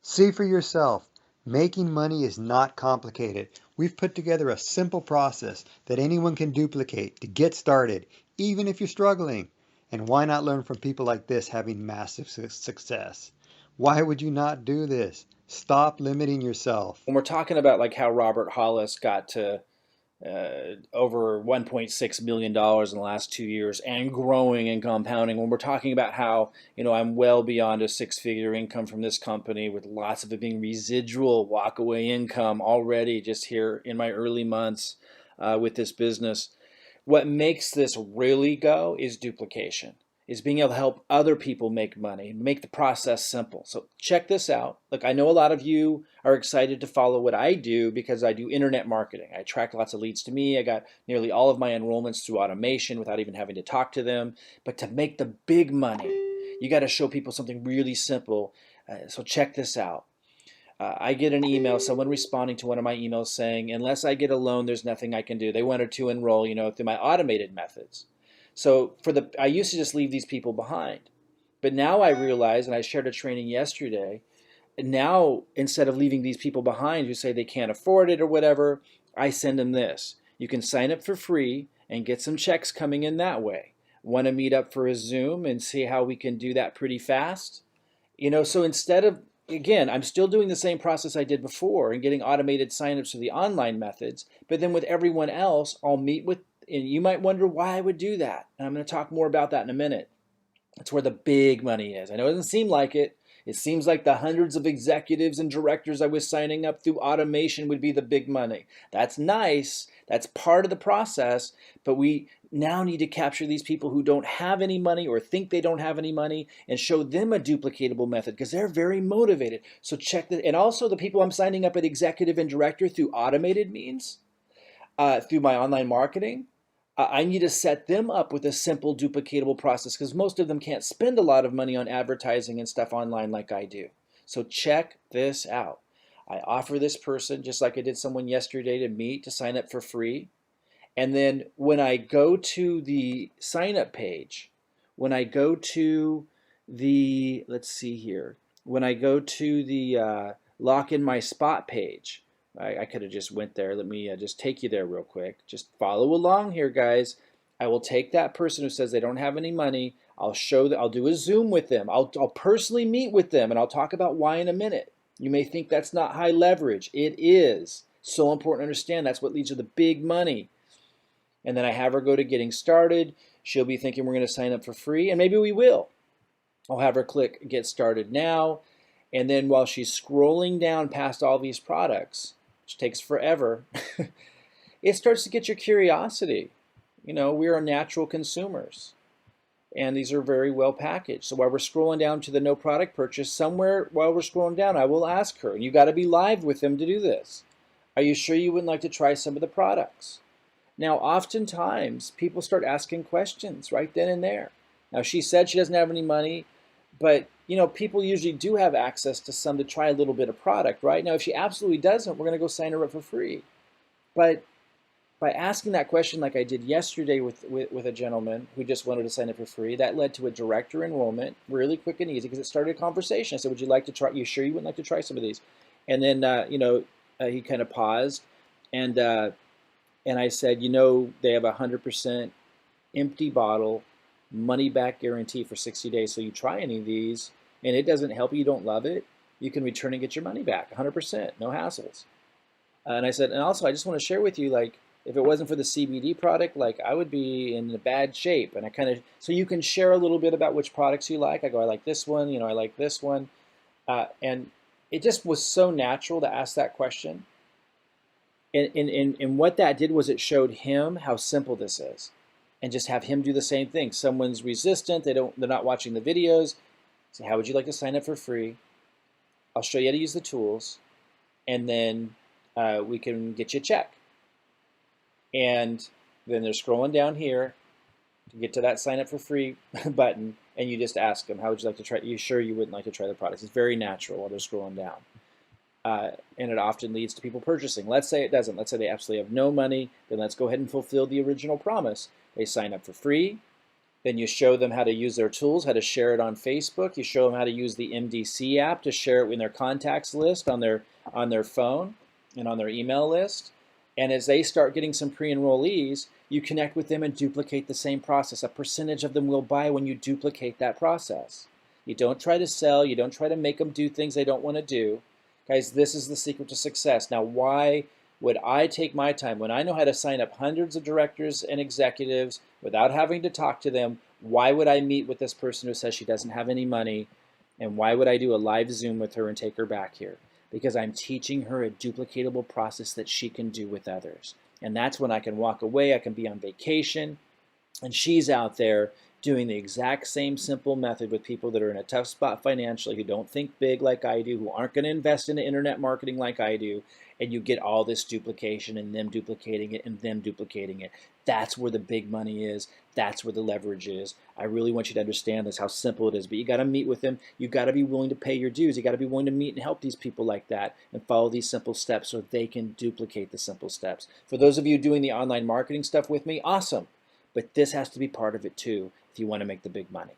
See for yourself. Making money is not complicated. We've put together a simple process that anyone can duplicate to get started, even if you're struggling. And why not learn from people like this having massive success? Why would you not do this? Stop limiting yourself. When we're talking about like how Robert Hollis got to over $1.6 million dollars in the last 2 years and growing and compounding, when we're talking about how, I'm well beyond a six-figure income from this company with lots of it being residual walkaway income already just here in my early months with this business. What makes this really go is duplication, is being able to help other people make money, make the process simple. So check this out. Look, I know a lot of you are excited to follow what I do because I do internet marketing. I attract lots of leads to me. I got nearly all of my enrollments through automation without even having to talk to them. But to make the big money, you got to show people something really simple. So check this out. I get an email, someone responding to one of my emails saying, unless I get a loan, there's nothing I can do. They wanted to enroll, through my automated methods. So I used to just leave these people behind. But now I realize, and I shared a training yesterday, now instead of leaving these people behind who say they can't afford it or whatever, I send them this. You can sign up for free and get some checks coming in that way. Want to meet up for a Zoom and see how we can do that pretty fast? So instead of, again, I'm still doing the same process I did before and getting automated signups for the online methods, but then with everyone else, I'll meet with, and you might wonder why I would do that. And I'm going to talk more about that in a minute. That's where the big money is. I know it doesn't seem like it. It seems like the hundreds of executives and directors I was signing up through automation would be the big money. That's nice. That's part of the process. But we now need to capture these people who don't have any money or think they don't have any money and show them a duplicatable method because they're very motivated. So check that. And also the people I'm signing up at executive and director through automated means, through my online marketing, I need to set them up with a simple duplicatable process because most of them can't spend a lot of money on advertising and stuff online like I do. So check this out. I offer this person, just like I did someone yesterday, to meet to sign up for free. And then when I go to the sign up page, when I go to the, let's see here, when I go to the lock in my spot page, I could have just went there. Let me just take you there real quick. Just follow along here, guys. I will take that person who says they don't have any money. I'll show that. I'll do a Zoom with them. I'll personally meet with them, and I'll talk about why in a minute. You may think that's not high leverage. It is so important to understand. That's what leads to the big money. And then I have her go to getting started. She'll be thinking we're going to sign up for free, and maybe we will. I'll have her click get started now. And then while she's scrolling down past all these products, which takes forever, it starts to get your curiosity. We are natural consumers, and these are very well packaged. So while we're scrolling down to the no product purchase, somewhere while we're scrolling down, I will ask her, and you got to be live with them to do this. Are you sure you wouldn't like to try some of the products? Now, oftentimes, people start asking questions right then and there. Now, she said she doesn't have any money, but people usually do have access to some to try a little bit of product, right? Now, if she absolutely doesn't, we're going to go sign her up for free. But by asking that question like I did yesterday with a gentleman who just wanted to sign up for free, that led to a director enrollment, really quick and easy because it started a conversation. I said, would you like to try, you sure you wouldn't like to try some of these? And then, he kind of paused and I said, they have a 100% empty bottle money back guarantee for 60 days. So you try any of these and it doesn't help you don't love it, you can return and get your money back 100%, no hassles. And I said, and also I just want to share with you, like, if it wasn't for the CBD product, like I would be in a bad shape. And I kind of, so you can share a little bit about which products you like. I go, I like this one, I like this one. And it just was so natural to ask that question. And what that did was it showed him how simple this is, and just have him do the same thing. Someone's resistant, they're not watching the videos. Say, how would you like to sign up for free? I'll show you how to use the tools, and then we can get you a check. And then they're scrolling down here to get to that sign up for free button, and you just ask them, how would you like to try? You sure you wouldn't like to try the products? It's very natural while they're scrolling down. And it often leads to people purchasing. Let's say it doesn't. Let's say they absolutely have no money. Then let's go ahead and fulfill the original promise. They sign up for free. Then you show them how to use their tools, how to share it on Facebook. You show them how to use the MDC app to share it in their contacts list on their phone and on their email list. And as they start getting some pre-enrollees, you connect with them and duplicate the same process. A percentage of them will buy when you duplicate that process. You don't try to sell. You don't try to make them do things they don't want to do. Guys, this is the secret to success. Now, why would I take my time when I know how to sign up hundreds of directors and executives without having to talk to them? Why would I meet with this person who says she doesn't have any money? And why would I do a live Zoom with her and take her back here? Because I'm teaching her a duplicatable process that she can do with others. And that's when I can walk away, I can be on vacation, and she's out there doing the exact same simple method with people that are in a tough spot financially, who don't think big like I do, who aren't going to invest in internet marketing like I do, and you get all this duplication and them duplicating it and them duplicating it. That's where the big money is. That's where the leverage is. I really want you to understand this, how simple it is. But you got to meet with them. You got to be willing to pay your dues. You got to be willing to meet and help these people like that and follow these simple steps so they can duplicate the simple steps. For those of you doing the online marketing stuff with me, awesome. But this has to be part of it too if you want to make the big money.